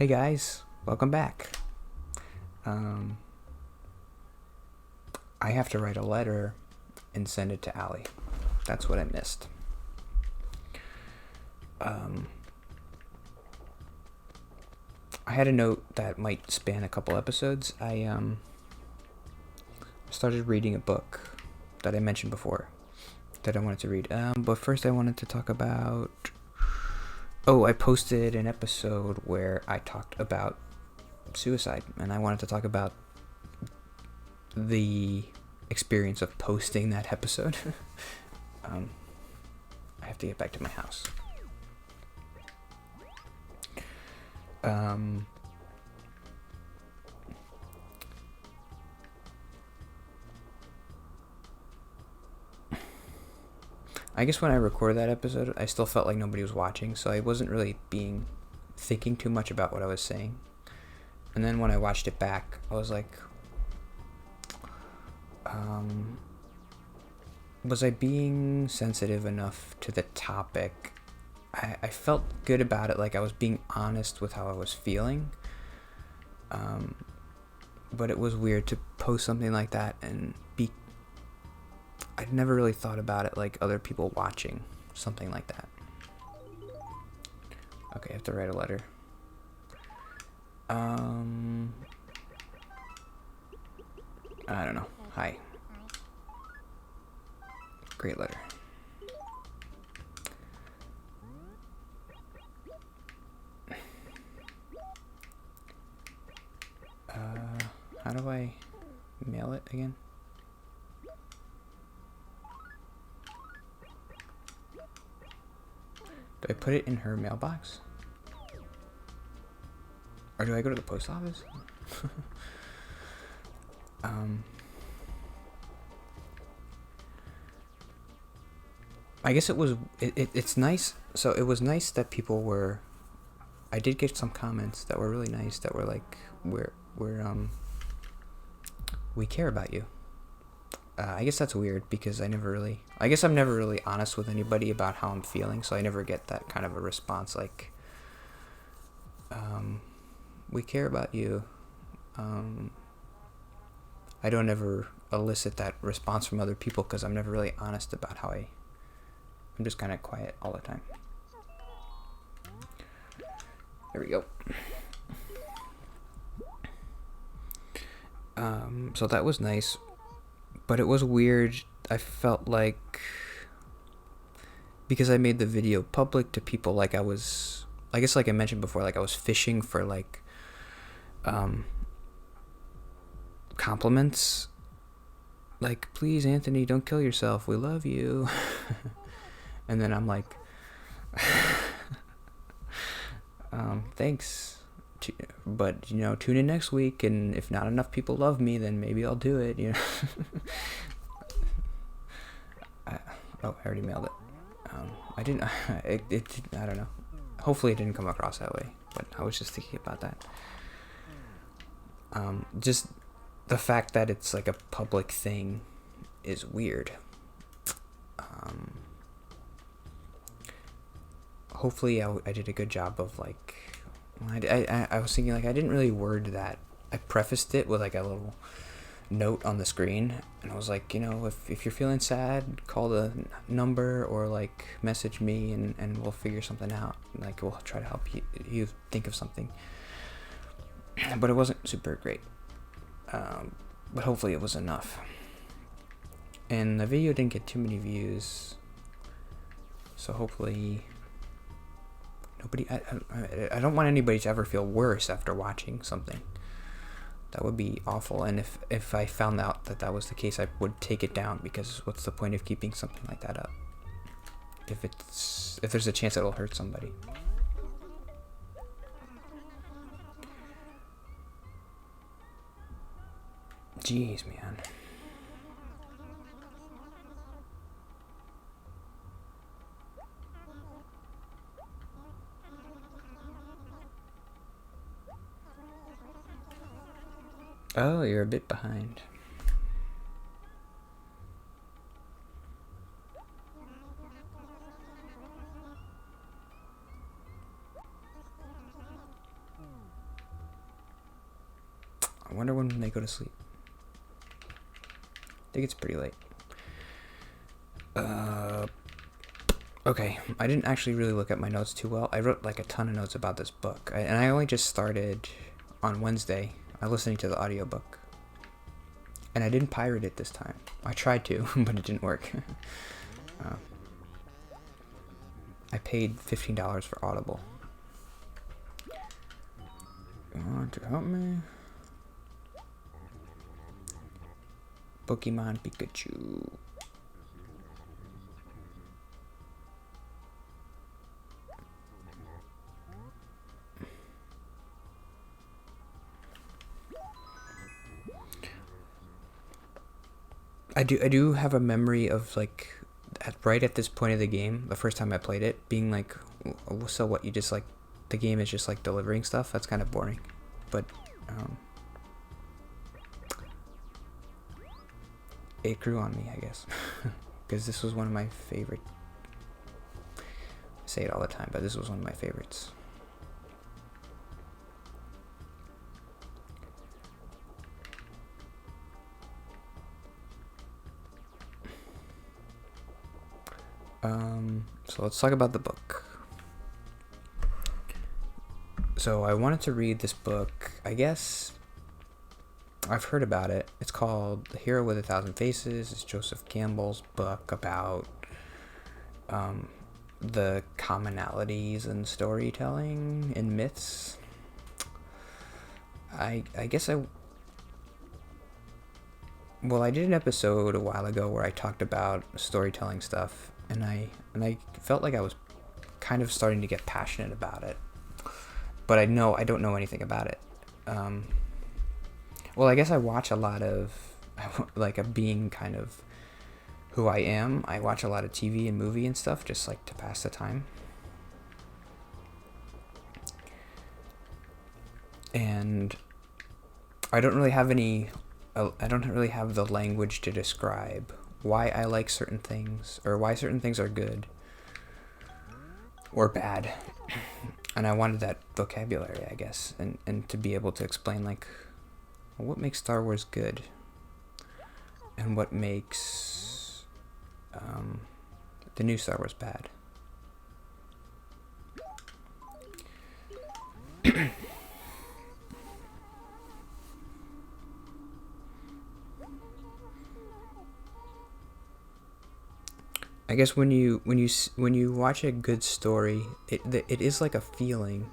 Hey guys, welcome back. Um, I have to write a letter and send it to Allie. That's what I missed. I had a note that might span a couple episodes. I started reading a book that I mentioned before that I wanted to read. But first I wanted to talk about... Oh, I posted an episode where I talked about suicide, and I wanted to talk about the experience of posting that episode. I have to get back to my house. I guess when I recorded that episode, I still felt like nobody was watching, so I wasn't really thinking too much about what I was saying. And then when I watched it back, I was like, was I being sensitive enough to the topic? I felt good about it, like I was being honest with how I was feeling. But it was weird to post something like that and I'd never really thought about it like other people watching something like that. Okay, I have to write a letter. I don't know. Hi. Great letter. How do I mail it again? Do I put it in her mailbox? Or do I go to the post office? I guess it's nice. So it was nice that people were... I did get some comments that were really nice that were like, we care about you. I guess that's weird because I guess I'm never really honest with anybody about how I'm feeling, so I never get that kind of a response like, we care about you. I don't ever elicit that response from other people because I'm never really honest about how I'm just kind of quiet all the time. There we go. So that was nice, but it was weird. I felt like, because I made the video public to people, like I guess like I mentioned before, like I was fishing for like compliments, like, please Anthony, don't kill yourself, we love you. And then I'm like, thanks, but tune in next week, and if not enough people love me, then maybe I'll do it. I already mailed it. I didn't. I don't know. Hopefully, it didn't come across that way. But I was just thinking about that. Just the fact that it's like a public thing is weird. Hopefully, I did a good job of like. I was thinking like I didn't really word that. I prefaced it with like a little note on the screen, and I was like, if you're feeling sad, call the number or like message me, and we'll figure something out. Like we'll try to help you think of something. But it wasn't super great. But hopefully it was enough. And the video didn't get too many views, so hopefully nobody. I don't want anybody to ever feel worse after watching something. That would be awful. And if I found out that was the case, I would take it down, because what's the point of keeping something like that up? If there's a chance it'll hurt somebody. Jeez, man. Oh, you're a bit behind. I wonder when they go to sleep. I think it's pretty late. Okay, I didn't actually really look at my notes too well. I wrote like a ton of notes about this book, and I only just started on Wednesday. I was listening to the audiobook, and I didn't pirate it this time. I tried to, but it didn't work. I paid $15 for Audible. You want to help me? Pokemon Pikachu. I do have a memory of like right at this point of the game, the first time I played it, being like, so what, you just like, the game is just like delivering stuff? That's kind of boring. But it grew on me, I guess. Because this was one of my favorite, I say it all the time, but this was one of my favorites. So let's talk about the book. So I wanted to read this book. I guess I've heard about it. It's called The Hero with a Thousand Faces. It's Joseph Campbell's book about the commonalities in storytelling and myths. I guess I did an episode a while ago where I talked about storytelling stuff, and I felt like I was kind of starting to get passionate about it, but I don't know anything about it. Well, I guess I watch a lot of, like, a being kind of who I am. I watch a lot of TV and movie and stuff just like to pass the time. And I don't really have the language to describe why I like certain things or why certain things are good or bad. And I wanted that vocabulary, I guess, and to be able to explain, like, what makes Star Wars good and what makes the new Star Wars bad. I guess when you watch a good story, it is like a feeling,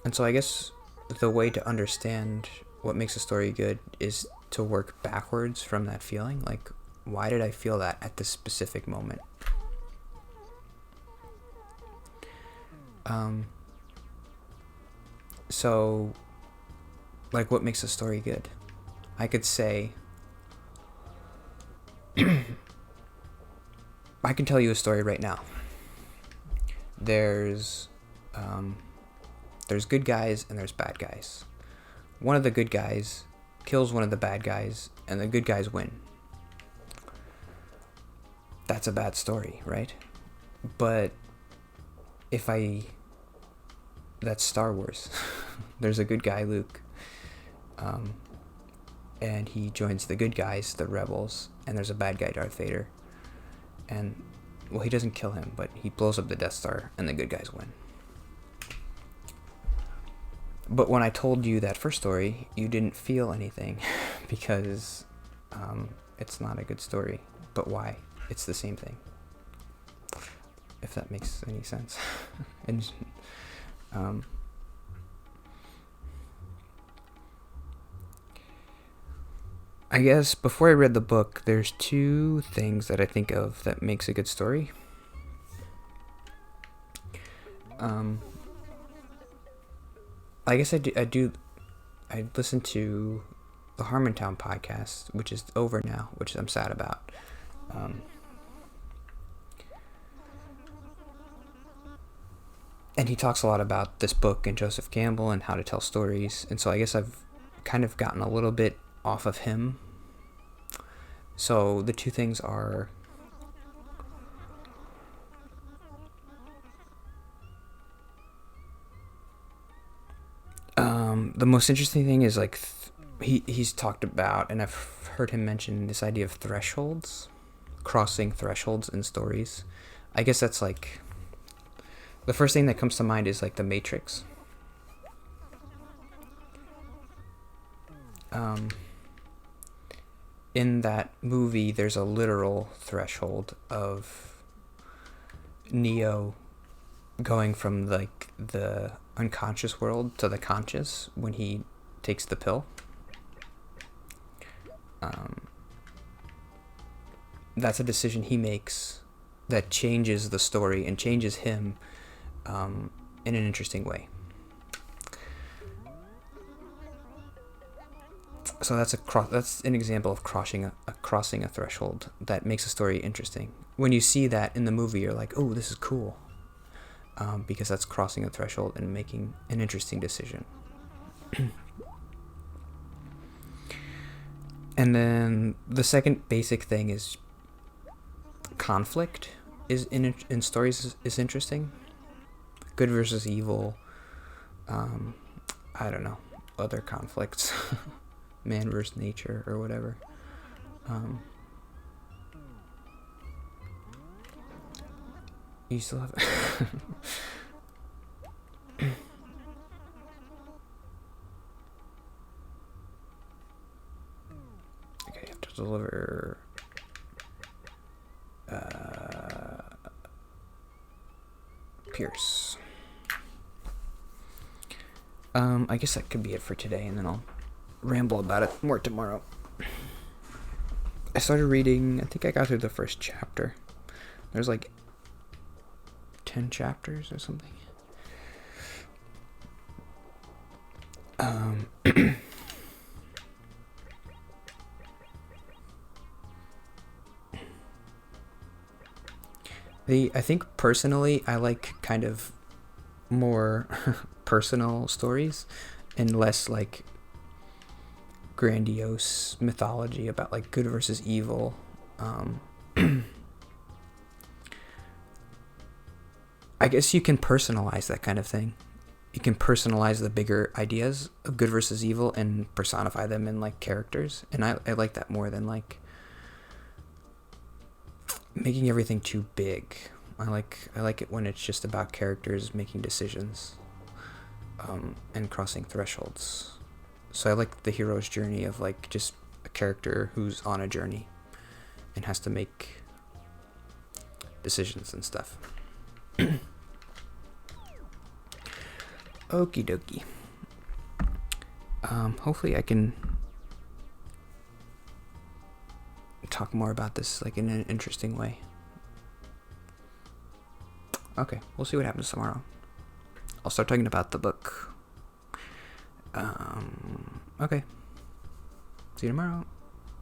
and so I guess the way to understand what makes a story good is to work backwards from that feeling. Like, why did I feel that at this specific moment? So, like, what makes a story good? I could say, I can tell you a story right now. There's good guys and there's bad guys. One of the good guys kills one of the bad guys, and the good guys win. That's a bad story, right? But that's Star Wars. There's a good guy, Luke, and he joins the good guys, the rebels, and there's a bad guy, Darth Vader, and, well, he doesn't kill him, but he blows up the Death Star, and the good guys win. But when I told you that first story, you didn't feel anything, because it's not a good story. But why? It's the same thing, if that makes any sense. And I guess before I read the book, there's two things that I think of that makes a good story. I guess I listen to the Harmontown podcast, which is over now, which I'm sad about. And he talks a lot about this book and Joseph Campbell and how to tell stories. And so I guess I've kind of gotten a little bit off of him. So the two things are The most interesting thing is like he's talked about, and I've heard him mention this idea of thresholds, crossing thresholds in stories. I guess that's like the first thing that comes to mind is like the Matrix. In that movie, there's a literal threshold of Neo going from like the unconscious world to the conscious when he takes the pill. That's a decision he makes that changes the story and changes him in an interesting way. So that's an example of crossing a threshold that makes a story interesting. When you see that in the movie, you're like, oh, this is cool, because that's crossing a threshold and making an interesting decision. And then the second basic thing is conflict is in stories is interesting. Good versus evil. I don't know, other conflicts. Man versus nature or whatever. You still have okay, you have to deliver Pierce. I guess that could be it for today, and then I'll ramble about it more tomorrow. I started reading, I think I got through the first chapter. There's like 10 chapters or something. I think personally I like kind of more personal stories and less like grandiose mythology about like good versus evil. I guess you can personalize that kind of thing. You can personalize the bigger ideas of good versus evil and personify them in like characters, and I like that more than like making everything too big. I like it when it's just about characters making decisions, and crossing thresholds. So I like the hero's journey of like just a character who's on a journey and has to make decisions and stuff. Okie dokie. Hopefully I can talk more about this like in an interesting way. Okay, we'll see what happens tomorrow. I'll start talking about the book. Okay. See you tomorrow.